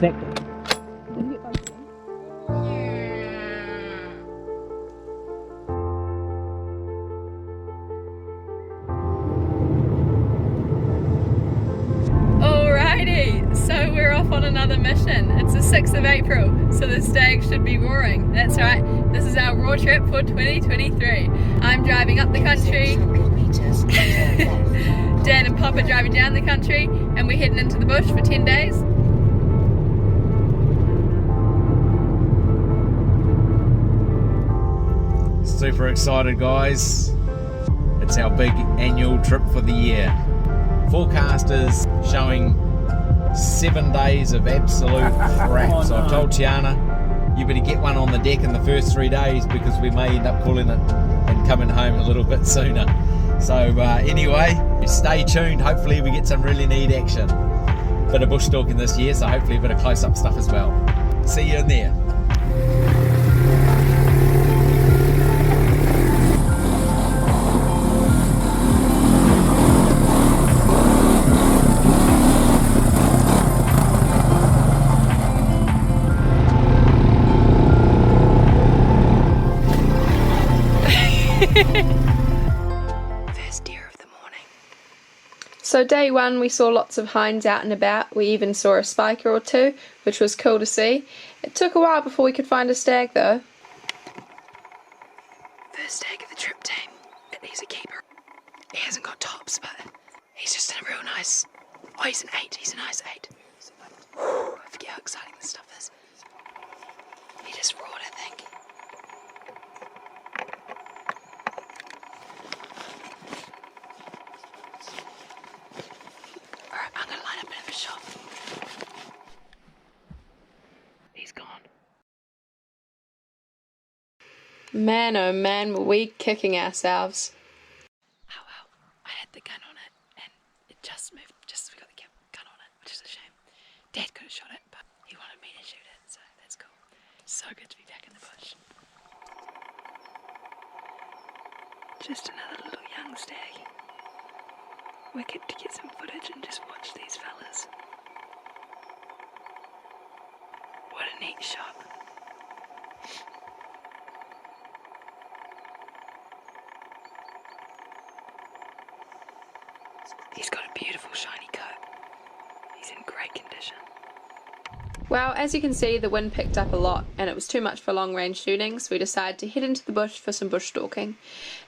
Exactly. Did you get both of them? Alrighty, so we're off on another mission. It's the 6th of April, so the stag should be roaring. That's right, this is our raw trip for 2023. I'm driving up the country. Dan and Pop are driving down the country, and we're heading into the bush for 10 days. Super excited, guys. It's our big annual trip for the year. Forecast is showing 7 days of absolute crap. So I've told Tiana, you better get one on the deck in the first 3 days because we may end up pulling it and coming home a little bit sooner. So anyway, stay tuned. Hopefully we get some really neat action. Bit of bush stalking this year, so hopefully a bit of close-up stuff as well. See you in there. First deer of the morning. So day one we saw lots of hinds out and about. We even saw a spiker or two, which was cool to see. It took a while before we could find a stag though. First stag of the trip, team. He's a keeper. He hasn't got tops, but he's just in a real nice... Oh, he's an 8. He's a nice 8. Whew, I forget how exciting this stuff is. He just roared, I think. Alright, I'm gonna line up in a shot. He's gone. Man, oh man, were we kicking ourselves. Oh well, I had the gun on it and it just moved just as we got the gun on it, which is a shame. Dad could have shot it, but he wanted me to shoot it, so that's cool. So good to be back in the bush. Just another little young stag. Wicked to get some footage and just watch these fellas. What a neat shot. He's got a beautiful shiny coat. He's in great condition. Well, as you can see, the wind picked up a lot and it was too much for long range shooting, so we decided to head into the bush for some bush stalking.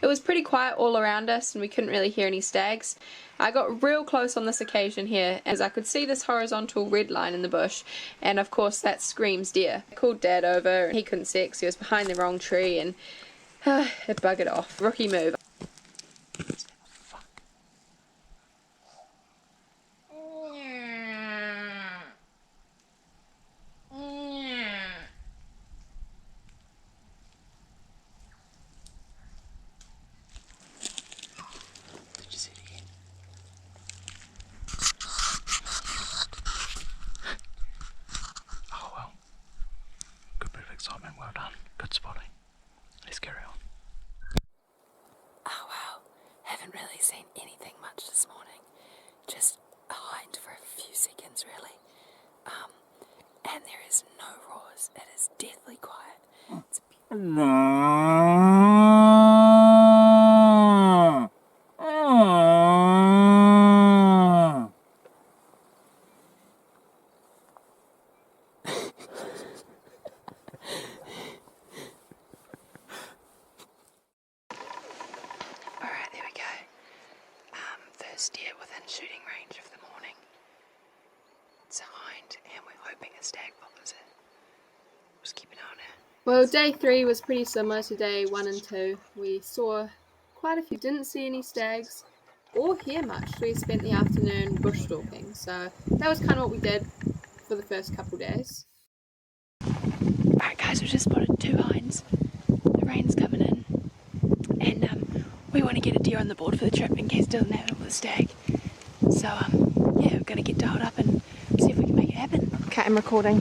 It was pretty quiet all around us and we couldn't really hear any stags. I got real close on this occasion here as I could see this horizontal red line in the bush, and of course that screams deer. I called Dad over and he couldn't see it because he was behind the wrong tree and it buggered off. Rookie move. Well done. Good spotting. Let's carry on. Oh wow, haven't really seen anything much this morning. Just a hind for a few seconds really. And there is no roars. It is deathly quiet. It's Alright, there we go. First deer within shooting range of the morning. It's a hind and we're hoping a stag follows it. Just keep an eye on her. Well, day 3 was pretty similar to day 1 and 2. We saw quite a few, didn't see any stags or hear much. We spent the afternoon bush stalking, so that was kind of what we did for the first couple days. Alright guys, we just spotted 2 hinds. The rain's coming in and we want to get a deer on the board for the trip in case it doesn't happen with a stag. So yeah, we're going to get dialed up and see if we can make it happen. Okay, I'm recording.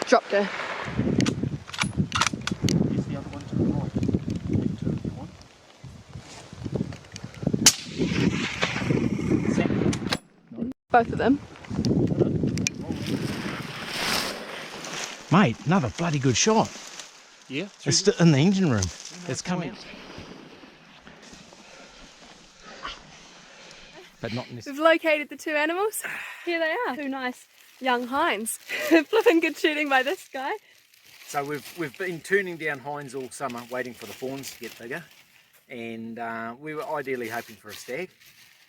Dropped her. Use the other one to the right. Take 2 if you want. both of them. Mate, another bloody good shot. Yeah? It's still in the engine room. It's coming. But not necessarily. We've located the two animals. Here they are. Two nice young hinds. Flipping good shooting by this guy. So we've been turning down hinds all summer, waiting for the fawns to get bigger, and we were ideally hoping for a stag,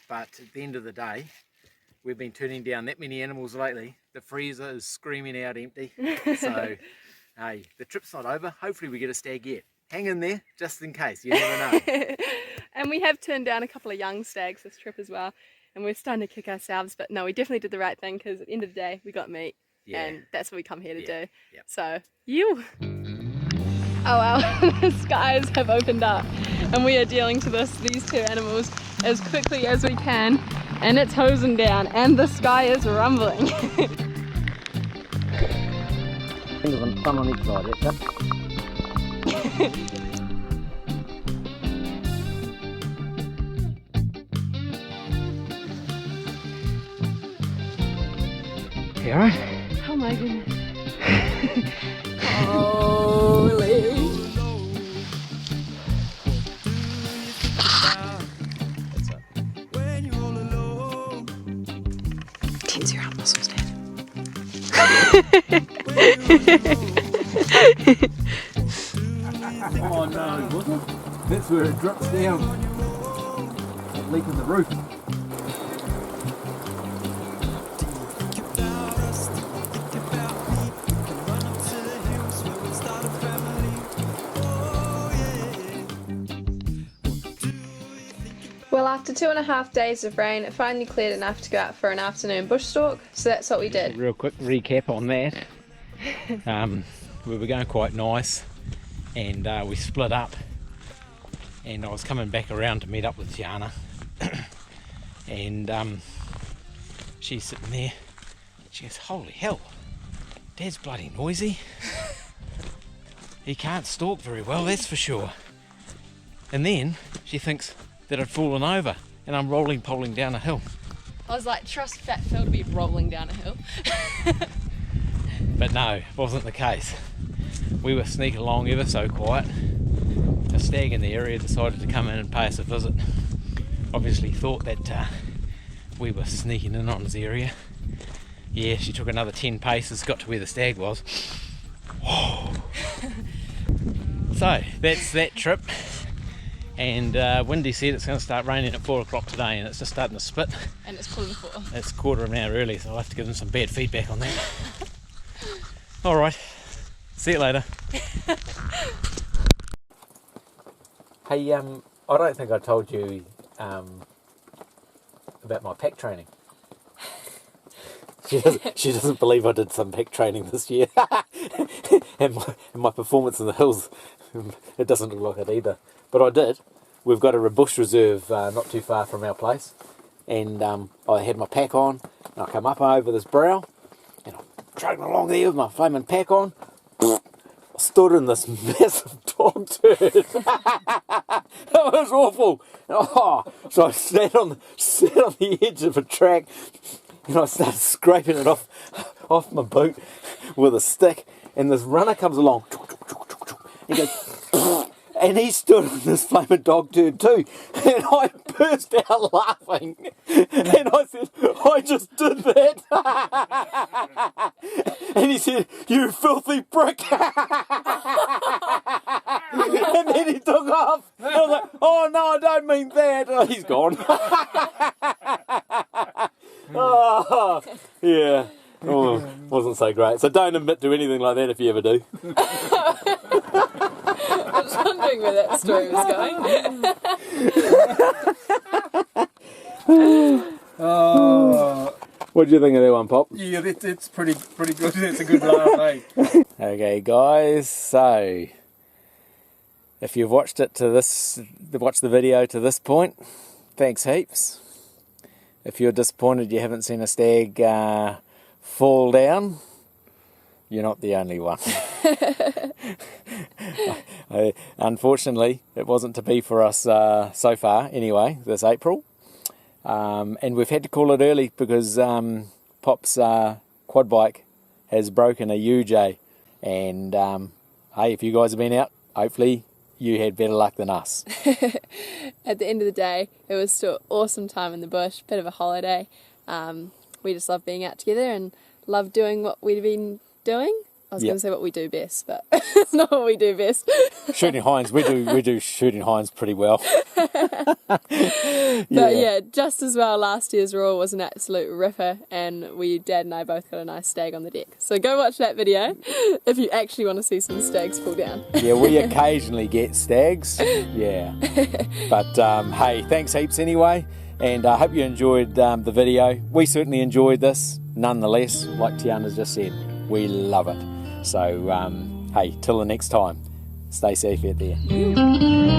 but at the end of the day, we've been turning down that many animals lately. The freezer is screaming out empty. So, hey, the trip's not over. Hopefully we get a stag yet. Hang in there, just in case. You never know. And we have turned down a couple of young stags this trip as well, and we're starting to kick ourselves, but no, we definitely did the right thing, because at the end of the day, we got meat. Yeah. And that's what we come here to do. Yep. So, you. Oh wow, the skies have opened up and we are dealing to these two animals as quickly as we can, and it's hosing down and the sky is rumbling. Sun on each side, that's You alright? Oh my goodness. Holy. Tense your arm muscles, Dad. Oh no, wasn't it? That's where it drops down. That leak in the roof. Well, after 2.5 days of rain, it finally cleared enough to go out for an afternoon bush stalk, so that's what we did. Real quick recap on that. We were going quite nice, and we split up, and I was coming back around to meet up with Tiana, and she's sitting there. She goes, "Holy hell, Dad's bloody noisy. He can't stalk very well, that's for sure." And then she thinks that I'd fallen over and I'm poling down a hill. I was like, trust Fat Phil to be rolling down a hill. But no, it wasn't the case. We were sneaking along ever so quiet. A stag in the area decided to come in and pay us a visit. Obviously thought that we were sneaking in on his area. Yeah, she took another 10 paces, got to where the stag was. Whoa. So that's that trip. And Windy said it's going to start raining at 4 o'clock today, and it's just starting to spit. And it's 4:15. It's quarter of an hour early, so I'll have to give them some bad feedback on that. Alright, see you later. Hey, I don't think I told you about my pack training. She doesn't believe I did some pack training this year. and my performance in the hills, it doesn't look like it either. But I did. We've got a bush reserve not too far from our place, and I had my pack on, and I come up over this brow, and I'm trudging along there with my flaming pack on. I stood in this massive dog turd. It was awful. Oh, so I sat on the edge of a track, and I started scraping it off my boot with a stick, and this runner comes along. He goes, and he stood on this flaming dog turd too, and I burst out laughing, and I said, "I just did that," and he said, "You filthy prick," and then he took off. And I was like, "Oh no, I don't mean that." Oh, he's gone. Oh, yeah. Oh, wasn't so great. So don't admit to anything like that if you ever do. I was wondering where that story was going. What do you think of that one, Pop? Yeah, it's pretty good. It's a good laugh, eh? Okay, guys. So, if you've watched the video to this point, thanks heaps. If you're disappointed you haven't seen a stag fall down, you're not the only one. Unfortunately, it wasn't to be for us so far, anyway, this April. And we've had to call it early because Pop's quad bike has broken a UJ. And hey, if you guys have been out, hopefully you had better luck than us. At the end of the day, it was still an awesome time in the bush, bit of a holiday. We just love being out together and love doing what we've been doing. I was going to say what we do best, but it's not what we do best. Shooting hinds, we do shooting hinds pretty well. But yeah, just as well, last year's Roar was an absolute ripper, and Dad and I both got a nice stag on the deck. So go watch that video if you actually want to see some stags pull down. Yeah, we occasionally get stags, yeah. But hey, thanks heaps anyway, and I hope you enjoyed the video. We certainly enjoyed this, nonetheless, like Tiana's just said, we love it. So, hey, till the next time, stay safe out there.